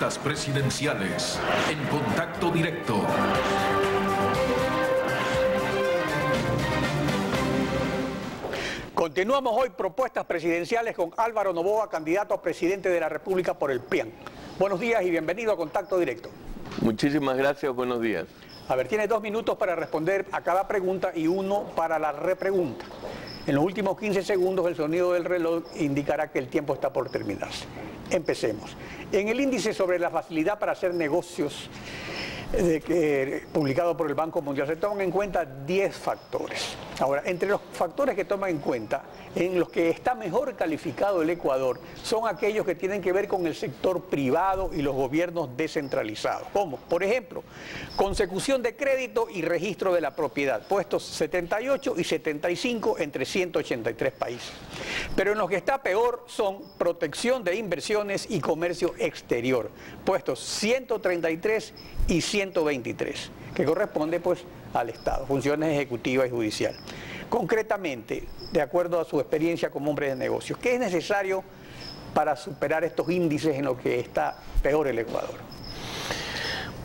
propuestas presidenciales en Contacto Directo. Continuamos hoy propuestas presidenciales con Álvaro Noboa, candidato a presidente de la República por el PRIAN. Buenos días y bienvenido a Contacto Directo. Muchísimas gracias, buenos días. A ver, tiene 2 minutos para responder a cada pregunta y 1 para la repregunta. En los últimos 15 segundos el sonido del reloj indicará que el tiempo está por terminarse. Empecemos. En el índice sobre la facilidad para hacer negocios publicado por el Banco Mundial se toman en cuenta 10 factores. Ahora, entre los factores que toman en cuenta, en los que está mejor calificado el Ecuador, son aquellos que tienen que ver con el sector privado y los gobiernos descentralizados. Como, por ejemplo, consecución de crédito y registro de la propiedad, puestos 78 y 75 entre 183 países. Pero en los que está peor son protección de inversiones y comercio exterior, puestos 133 y 123, que corresponde pues al Estado, funciones ejecutivas y judicial. Concretamente, de acuerdo a su experiencia como hombre de negocios, ¿qué es necesario para superar estos índices en los que está peor el Ecuador?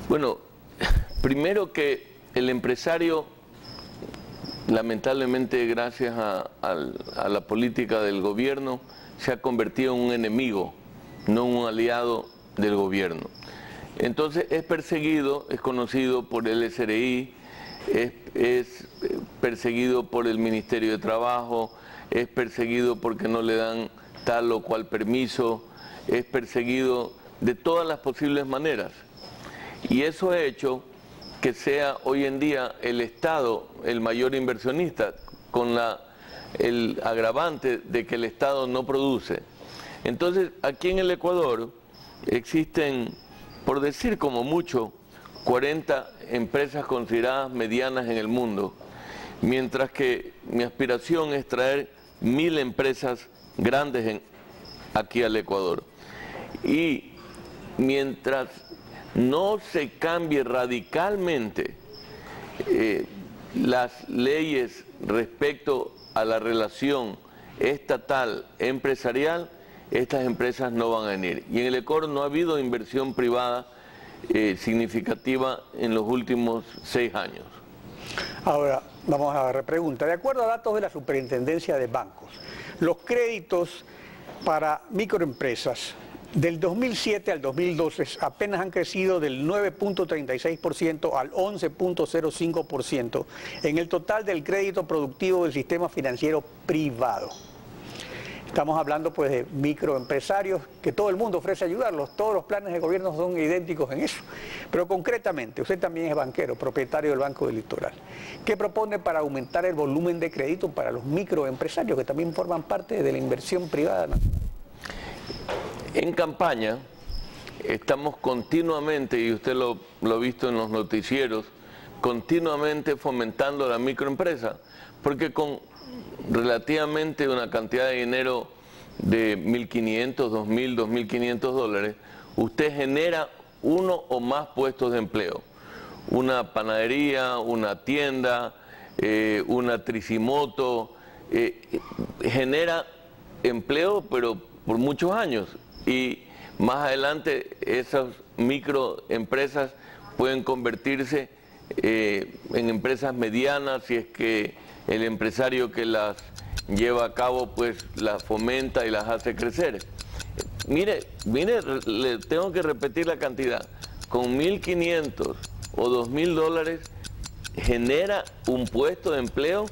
Bueno, primero que el empresario, lamentablemente gracias a la política del gobierno, se ha convertido en un enemigo, no un aliado del gobierno. Entonces es perseguido, es conocido por el SRI, es perseguido por el Ministerio de Trabajo, es perseguido porque no le dan tal o cual permiso, es perseguido de todas las posibles maneras. Y eso ha hecho que sea hoy en día el Estado el mayor inversionista, con el agravante de que el Estado no produce. Entonces, aquí en el Ecuador existen, por decir como mucho, 40 empresas consideradas medianas en el mundo, mientras que mi aspiración es traer 1000 empresas grandes aquí al Ecuador. Y mientras no se cambie radicalmente las leyes respecto a la relación estatal-empresarial, estas empresas no van a venir. Y en el Ecuador no ha habido inversión privada significativa en los últimos 6 años. Ahora, vamos a la repregunta. De acuerdo a datos de la Superintendencia de Bancos, los créditos para microempresas del 2007 al 2012 apenas han crecido del 9.36% al 11.05% en el total del crédito productivo del sistema financiero privado. Estamos hablando pues de microempresarios que todo el mundo ofrece ayudarlos, todos los planes de gobierno son idénticos en eso. Pero concretamente, usted también es banquero, propietario del Banco del Litoral. ¿Qué propone para aumentar el volumen de crédito para los microempresarios que también forman parte de la inversión privada nacional? En campaña estamos continuamente, y usted lo ha visto en los noticieros, continuamente fomentando la microempresa, porque con relativamente una cantidad de dinero de 1.500, 2.000, 2.500 dólares, usted genera 1 o más puestos de empleo. Una panadería, una tienda, una tricimoto, genera empleo, pero por muchos años. Y más adelante esas microempresas pueden convertirse en empresas medianas si es que el empresario que las lleva a cabo pues las fomenta y las hace crecer. Mire, le tengo que repetir la cantidad. Con 1.500 o 2.000 dólares genera un puesto de empleo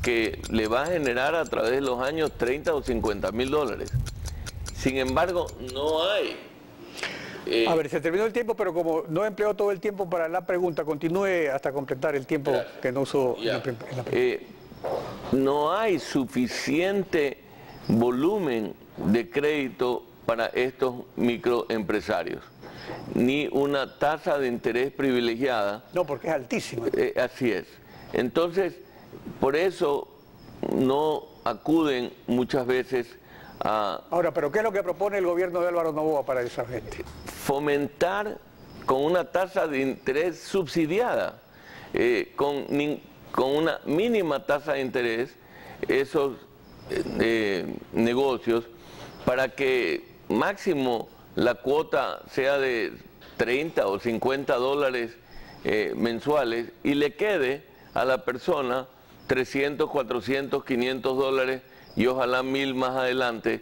que le va a generar a través de los años 30 o 50.000 dólares. Sin embargo, no hay. A ver, se terminó el tiempo, pero como no empleó todo el tiempo para la pregunta, continúe hasta completar el tiempo que no usó en la pregunta. No hay suficiente volumen de crédito para estos microempresarios, ni una tasa de interés privilegiada. No, porque es altísima. Así es. Entonces, por eso no acuden muchas veces a... Ahora, ¿pero qué es lo que propone el gobierno de Álvaro Noboa para esa gente? Fomentar con una tasa de interés subsidiada, con una mínima tasa de interés, esos negocios, para que máximo la cuota sea de 30 o 50 dólares mensuales y le quede a la persona 300, 400, 500 dólares y ojalá 1000 más adelante,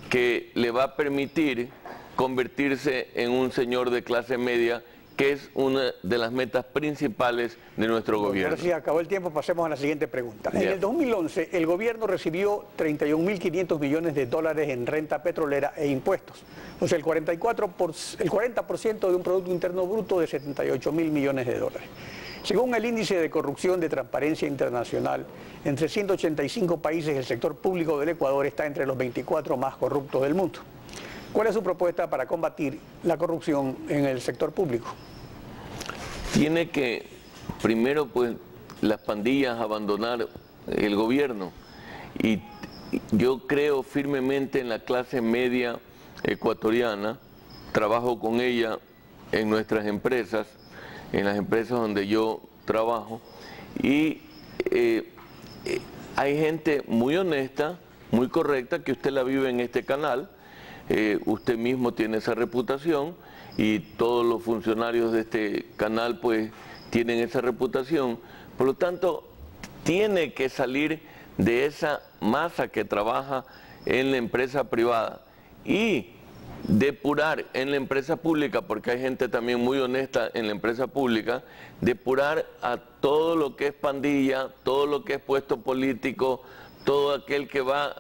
que le va a permitir convertirse en un señor de clase media, que es una de las metas principales de nuestro gobierno. Ahora sí, acabó el tiempo, pasemos a la siguiente pregunta. En el 2011, el gobierno recibió 31.500 millones de dólares en renta petrolera e impuestos. O sea, el 40% de un Producto Interno Bruto de 78.000 millones de dólares. Según el índice de corrupción de Transparencia Internacional, entre 185 países el sector público del Ecuador está entre los 24 más corruptos del mundo. ¿Cuál es su propuesta para combatir la corrupción en el sector público? Tiene que, primero, pues, las pandillas abandonar el gobierno. Y yo creo firmemente en la clase media ecuatoriana, trabajo con ella en nuestras empresas, en las empresas donde yo trabajo, y hay gente muy honesta, muy correcta, que usted la vive en este canal. Usted mismo tiene esa reputación y todos los funcionarios de este canal pues tienen esa reputación. Por lo tanto, tiene que salir de esa masa que trabaja en la empresa privada y depurar en la empresa pública, porque hay gente también muy honesta en la empresa pública, depurar a todo lo que es pandilla, todo lo que es puesto político, todo aquel que va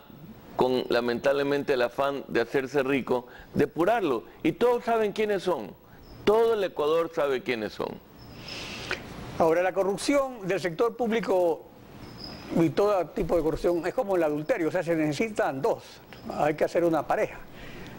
con lamentablemente el afán de hacerse rico, depurarlo. Y todos saben quiénes son, todo el Ecuador sabe quiénes son. Ahora, la corrupción del sector público y todo tipo de corrupción es como el adulterio, o sea, se necesitan dos, hay que hacer una pareja.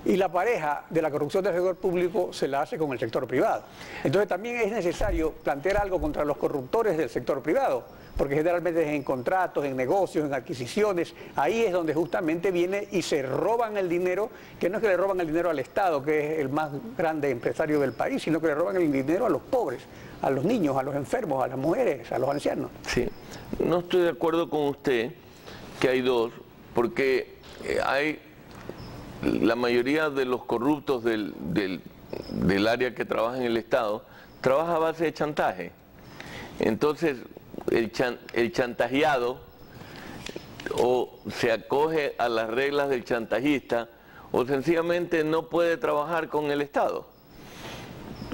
Y la pareja de la corrupción del sector público se la hace con el sector privado. Entonces también es necesario plantear algo contra los corruptores del sector privado, porque generalmente es en contratos, en negocios, en adquisiciones, ahí es donde justamente viene y se roban el dinero, que no es que le roban el dinero al Estado, que es el más grande empresario del país, sino que le roban el dinero a los pobres, a los niños, a los enfermos, a las mujeres, a los ancianos. Sí, no estoy de acuerdo con usted que hay dos, porque hay... La mayoría de los corruptos del área que trabaja en el Estado trabaja a base de chantaje. Entonces, el chantajeado o se acoge a las reglas del chantajista o sencillamente no puede trabajar con el Estado.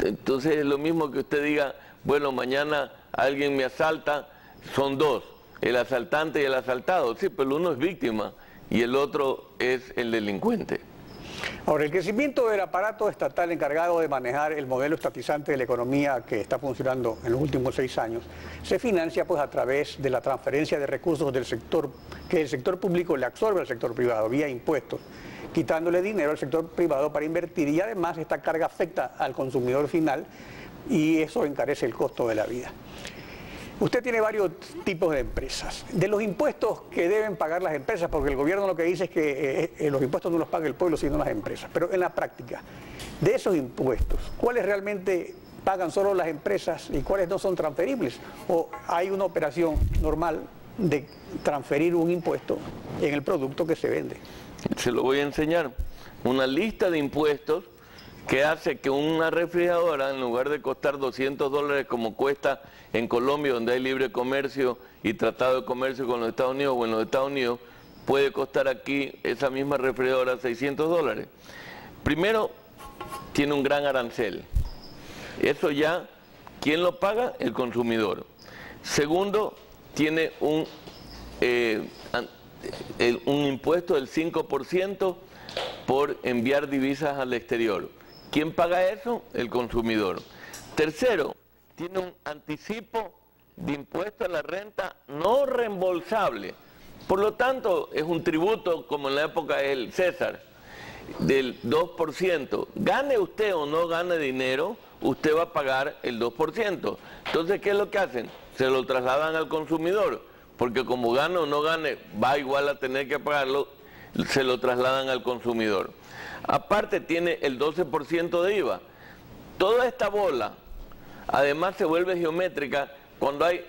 Entonces es lo mismo que usted diga, bueno, mañana alguien me asalta, son dos, el asaltante y el asaltado. Sí, pero uno es víctima y el otro es el delincuente. Ahora, el crecimiento del aparato estatal encargado de manejar el modelo estatizante de la economía que está funcionando en los últimos 6 años, se financia pues a través de la transferencia de recursos del sector, que el sector público le absorbe al sector privado vía impuestos, quitándole dinero al sector privado para invertir, y además esta carga afecta al consumidor final y eso encarece el costo de la vida. Usted tiene varios tipos de empresas. De los impuestos que deben pagar las empresas, porque el gobierno lo que dice es que los impuestos no los paga el pueblo, sino las empresas. Pero en la práctica, de esos impuestos, ¿cuáles realmente pagan solo las empresas y cuáles no son transferibles? ¿O hay una operación normal de transferir un impuesto en el producto que se vende? Se lo voy a enseñar. Una lista de impuestos que hace que una refrigeradora, en lugar de costar 200 dólares como cuesta en Colombia, donde hay libre comercio y tratado de comercio con los Estados Unidos, o en los Estados Unidos, puede costar aquí esa misma refrigeradora 600 dólares. Primero, tiene un gran arancel. Eso ya, ¿quién lo paga? El consumidor. Segundo, tiene un impuesto del 5% por enviar divisas al exterior. ¿Quién paga eso? El consumidor. Tercero, tiene un anticipo de impuesto a la renta no reembolsable. Por lo tanto, es un tributo, como en la época del César, del 2%. Gane usted o no gane dinero, usted va a pagar el 2%. Entonces, ¿qué es lo que hacen? Se lo trasladan al consumidor, porque como gane o no gane, va igual a tener que pagarlo, se lo trasladan al consumidor. Aparte tiene el 12% de IVA. Toda esta bola, además se vuelve geométrica cuando hay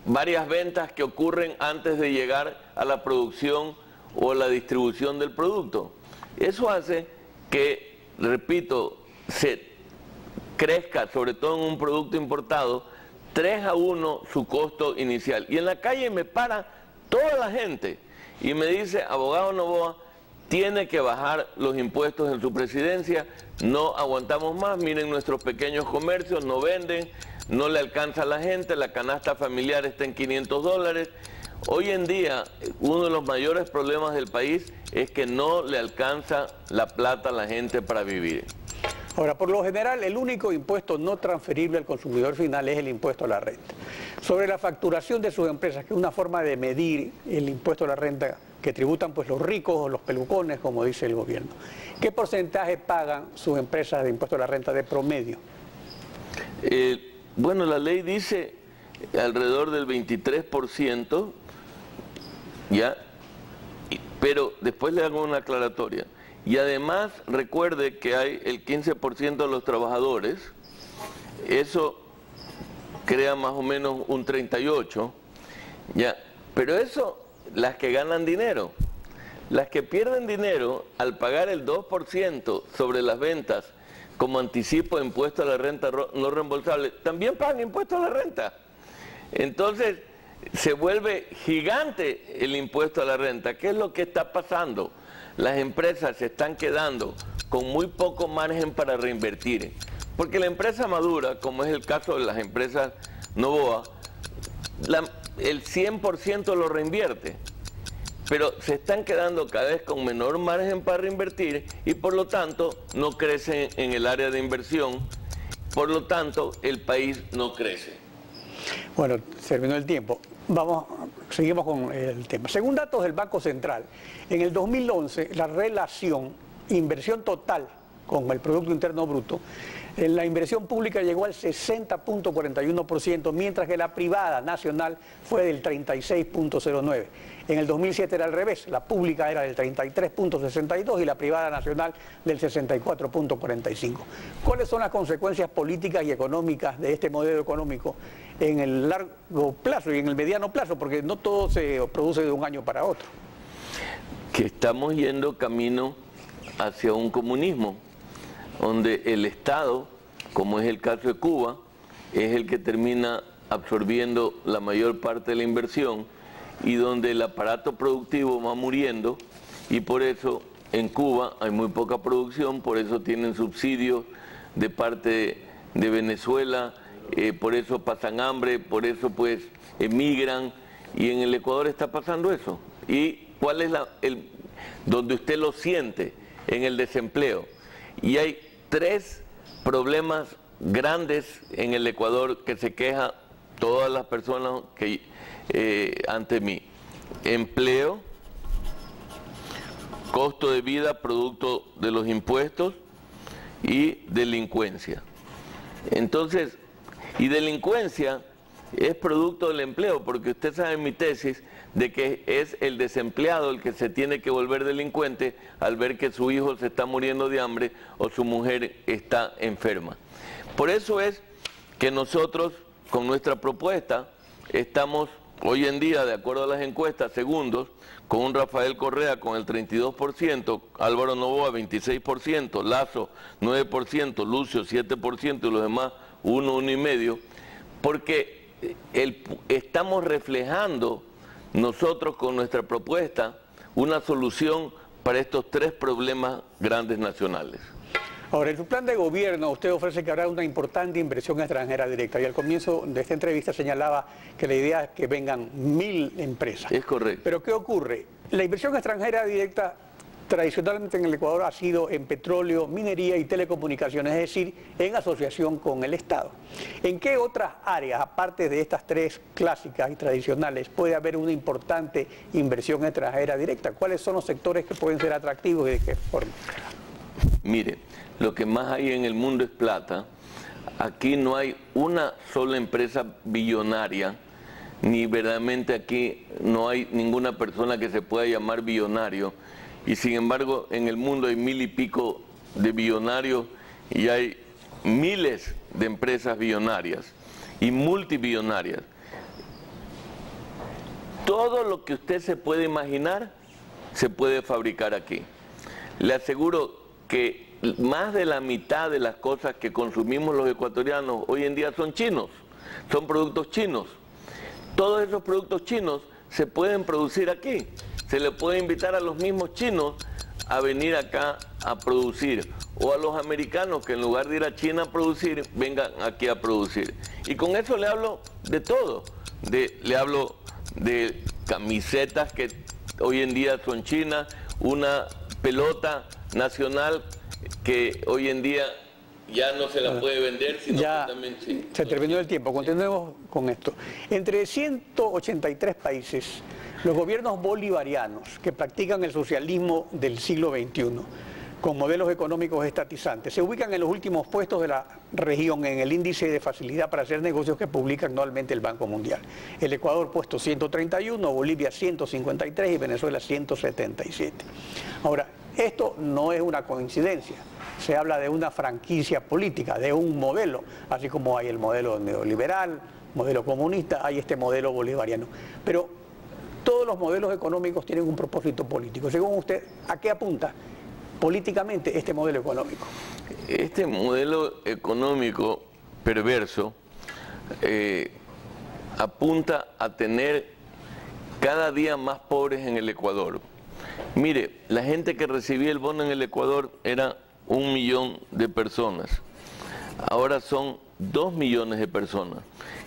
varias ventas que ocurren antes de llegar a la producción o la distribución del producto. Eso hace que repito, se crezca, sobre todo en un producto importado, 3-1 su costo inicial. Y en la calle me para toda la gente y me dice, abogado Noboa, tiene que bajar los impuestos en su presidencia, no aguantamos más, miren nuestros pequeños comercios, no venden, no le alcanza a la gente, la canasta familiar está en $500. Hoy en día, uno de los mayores problemas del país es que no le alcanza la plata a la gente para vivir. Ahora, por lo general, el único impuesto no transferible al consumidor final es el impuesto a la renta. Sobre la facturación de sus empresas, que es una forma de medir el impuesto a la renta que tributan pues los ricos o los pelucones, como dice el gobierno, ¿qué porcentaje pagan sus empresas de impuesto a la renta de promedio? Bueno, la ley dice alrededor del 23%, ¿ya? Pero después le hago una aclaratoria. Y además recuerde que hay el 15% de los trabajadores, eso crea más o menos un 38%, ¿ya? Pero eso, las que ganan dinero. Las que pierden dinero al pagar el 2% sobre las ventas como anticipo de impuesto a la renta no reembolsable, también pagan impuesto a la renta. Entonces, se vuelve gigante el impuesto a la renta. ¿Qué es lo que está pasando? Las empresas se están quedando con muy poco margen para reinvertir. Porque la empresa madura, como es el caso de las empresas Noboa, el 100% lo reinvierte. Pero se están quedando cada vez con menor margen para reinvertir y por lo tanto no crecen en el área de inversión. Por lo tanto, el país no crece. Bueno, terminó el tiempo. Seguimos con el tema. Según datos del Banco Central, en el 2011 la relación inversión total con el Producto Interno Bruto, en la inversión pública llegó al 60.41%, mientras que la privada nacional fue del 36.09%. En el 2007 era al revés, la pública era del 33.62% y la privada nacional del 64.45%. ¿Cuáles son las consecuencias políticas y económicas de este modelo económico en el largo plazo y en el mediano plazo? Porque no todo se produce de un año para otro. Que estamos yendo camino hacia un comunismo, donde el Estado, como es el caso de Cuba, es el que termina absorbiendo la mayor parte de la inversión y donde el aparato productivo va muriendo y por eso en Cuba hay muy poca producción, por eso tienen subsidios de parte de Venezuela, por eso pasan hambre, por eso pues emigran y en el Ecuador está pasando eso. ¿Y cuál es donde usted lo siente? En el desempleo. Y hay 3 problemas grandes en el Ecuador que se quejan todas las personas que ante mí. Empleo, costo de vida producto de los impuestos y delincuencia. Entonces, y delincuencia es producto del empleo, porque usted sabe en mi tesis de que es el desempleado el que se tiene que volver delincuente al ver que su hijo se está muriendo de hambre o su mujer está enferma. Por eso es que nosotros, con nuestra propuesta, estamos hoy en día, de acuerdo a las encuestas, segundos, con un Rafael Correa con el 32%, Álvaro Noboa 26%, Lazo 9%, Lucio 7% y los demás 1,5%, porque estamos reflejando nosotros con nuestra propuesta una solución para estos 3 problemas grandes nacionales. Ahora, en su plan de gobierno usted ofrece que habrá una importante inversión extranjera directa y al comienzo de esta entrevista señalaba que la idea es que vengan 1000 empresas. Es correcto. Pero ¿qué ocurre? La inversión extranjera directa tradicionalmente en el Ecuador ha sido en petróleo, minería y telecomunicaciones, es decir, en asociación con el Estado. ¿En qué otras áreas, aparte de estas 3 clásicas y tradicionales, puede haber una importante inversión extranjera directa? ¿Cuáles son los sectores que pueden ser atractivos y de qué forma? Mire, lo que más hay en el mundo es plata. Aquí no hay una sola empresa billonaria, ni verdaderamente aquí no hay ninguna persona que se pueda llamar billonario. Y sin embargo, en el mundo hay 1000 y pico de billonarios y hay miles de empresas billonarias y multibillonarias. Todo lo que usted se puede imaginar se puede fabricar aquí. Le aseguro que más de la mitad de las cosas que consumimos los ecuatorianos hoy en día son chinos, son productos chinos. Todos esos productos chinos se pueden producir aquí. Se le puede invitar a los mismos chinos a venir acá a producir, o a los americanos que en lugar de ir a China a producir, vengan aquí a producir. Y con eso le hablo de todo. Le hablo de camisetas que hoy en día son chinas, una pelota nacional que hoy en día ya no se la puede vender, sino ya que también sí. Se terminó el tiempo, continuemos con esto. Entre 183 países, los gobiernos bolivarianos que practican el socialismo del siglo XXI, con modelos económicos estatizantes, se ubican en los últimos puestos de la región en el índice de facilidad para hacer negocios que publica anualmente el Banco Mundial. El Ecuador puesto 131, Bolivia 153 y Venezuela 177. Ahora, esto no es una coincidencia. Se habla de una franquicia política, de un modelo, así como hay el modelo neoliberal, modelo comunista, hay este modelo bolivariano. Pero todos los modelos económicos tienen un propósito político. Según usted, ¿a qué apunta políticamente este modelo económico? Este modelo económico perverso apunta a tener cada día más pobres en el Ecuador. Mire, la gente que recibía el bono en el Ecuador era 1 millón de personas. Ahora son 2 millones de personas.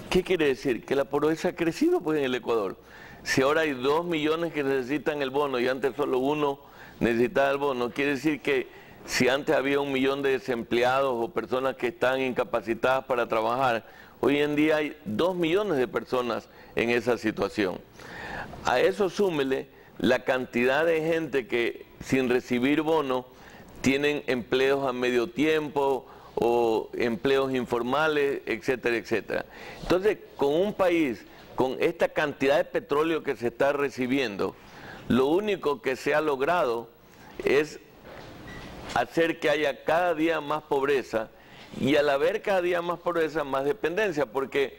¿Qué quiere decir? Que la pobreza ha crecido pues en el Ecuador. Si ahora hay 2 millones que necesitan el bono y antes solo 1 necesitaba el bono, quiere decir que si antes había 1 millón de desempleados o personas que están incapacitadas para trabajar, hoy en día hay 2 millones de personas en esa situación. A eso súmele la cantidad de gente que sin recibir bono tienen empleos a medio tiempo o empleos informales, etcétera, etcétera. Entonces, con un país con esta cantidad de petróleo que se está recibiendo, lo único que se ha logrado es hacer que haya cada día más pobreza y al haber cada día más pobreza, más dependencia, porque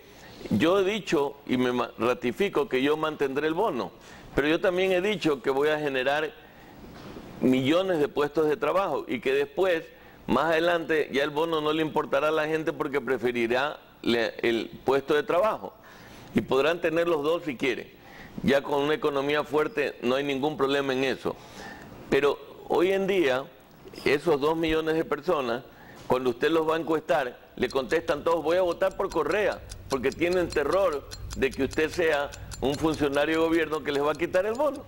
yo he dicho y me ratifico que yo mantendré el bono, pero yo también he dicho que voy a generar millones de puestos de trabajo y que después, más adelante, ya el bono no le importará a la gente porque preferirá el puesto de trabajo y podrán tener los dos si quieren. Ya con una economía fuerte no hay ningún problema en eso. Pero hoy en día, esos 2 millones de personas, cuando usted los va a encuestar, le contestan todos, voy a votar por Correa, porque tienen terror de que usted sea un funcionario de gobierno que les va a quitar el bono.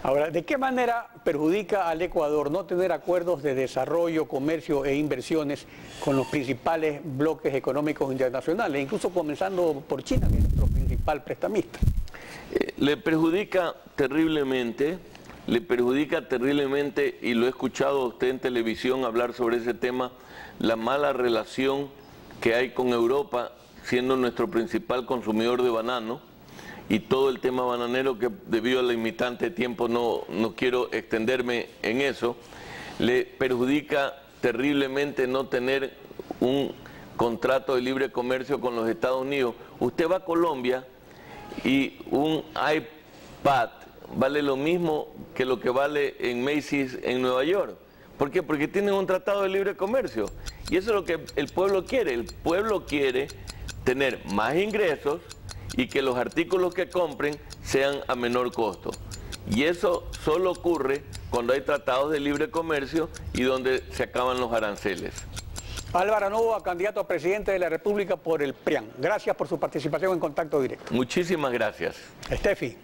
Ahora, ¿de qué manera perjudica al Ecuador no tener acuerdos de desarrollo, comercio e inversiones con los principales bloques económicos internacionales, incluso comenzando por China, que es nuestro principal prestamista? Le perjudica terriblemente, y lo he escuchado a usted en televisión hablar sobre ese tema, la mala relación que hay con Europa, siendo nuestro principal consumidor de banano, y todo el tema bananero que debido a la limitante de tiempo no quiero extenderme en eso. Le perjudica terriblemente no tener un contrato de libre comercio con los Estados Unidos. Usted va a Colombia y un iPad vale lo mismo que lo que vale en Macy's en Nueva York. ¿Por qué? Porque tienen un tratado de libre comercio. Y eso es lo que el pueblo quiere. El pueblo quiere tener más ingresos y que los artículos que compren sean a menor costo. Y eso solo ocurre cuando hay tratados de libre comercio y donde se acaban los aranceles. Álvaro Novoa, candidato a presidente de la República por el PRIAN. Gracias por su participación en Contacto Directo. Muchísimas gracias. Steffi.